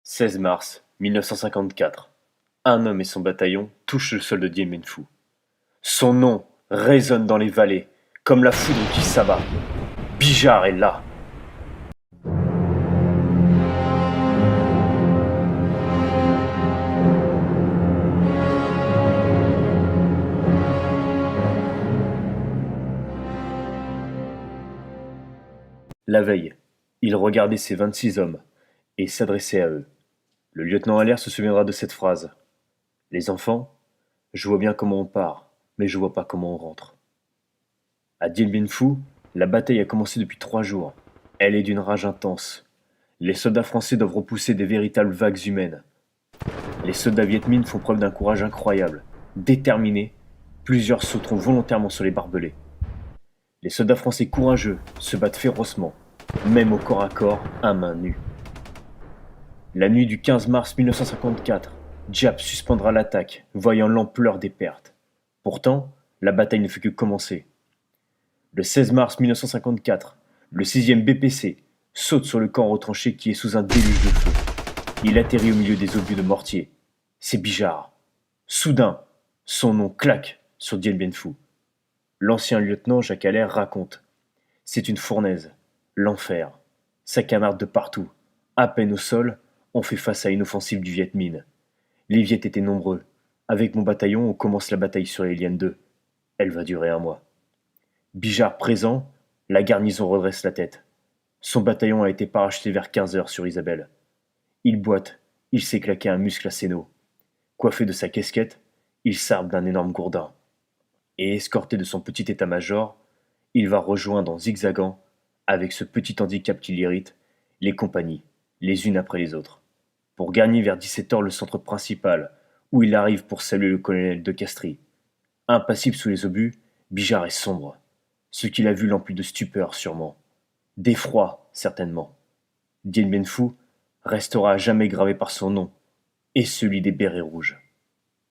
16 mars 1954. Un homme et son bataillon touchent le sol de Dien Bien Phu. Son nom résonne dans les vallées, comme la foudre qui s'abat. Bijar est là. La veille, il regardait ses 26 hommes et s'adressait à eux. Le lieutenant Allaire se souviendra de cette phrase. Les enfants, je vois bien comment on part, mais je vois pas comment on rentre. À Dien Bien Phu, la bataille a commencé depuis 3 jours. Elle est d'une rage intense. Les soldats français doivent repousser des véritables vagues humaines. Les soldats Viet Minh font preuve d'un courage incroyable. Déterminés, plusieurs sauteront volontairement sur les barbelés. Les soldats français courageux se battent férocement, même au corps à corps, à main nue. La nuit du 15 mars 1954, Giap suspendra l'attaque, voyant l'ampleur des pertes. Pourtant, la bataille ne fait que commencer. Le 16 mars 1954, le 6e BPC saute sur le camp retranché qui est sous un déluge de feu. Il atterrit au milieu des obus de mortier. C'est Bijar. Soudain, son nom claque sur Dien Bien Phu. L'ancien lieutenant Jacques Allaire raconte. C'est une fournaise, l'enfer. Ça camarde de partout. À peine au sol, on fait face à une offensive du Viet Minh. Les Viet étaient nombreux. Avec mon bataillon, on commence la bataille sur les Liens 2. Elle va durer un mois. Bijar présent, la garnison redresse la tête. Son bataillon a été paracheté vers 15 heures sur Isabelle. Il boite, il s'est claqué un muscle à Séno. Coiffé de sa casquette, il s'arme d'un énorme gourdin. Et escorté de son petit état-major, il va rejoindre en zigzagant, avec ce petit handicap qui l'irrite, les compagnies, les unes après les autres, pour gagner vers 17 heures le centre principal, où il arrive pour saluer le colonel de Castries. Impassible sous les obus, Bijar est sombre. Ce qu'il a vu l'emplit de stupeur, sûrement. D'effroi, certainement. Dien Bien Phu restera à jamais gravé par son nom, et celui des bérets rouges.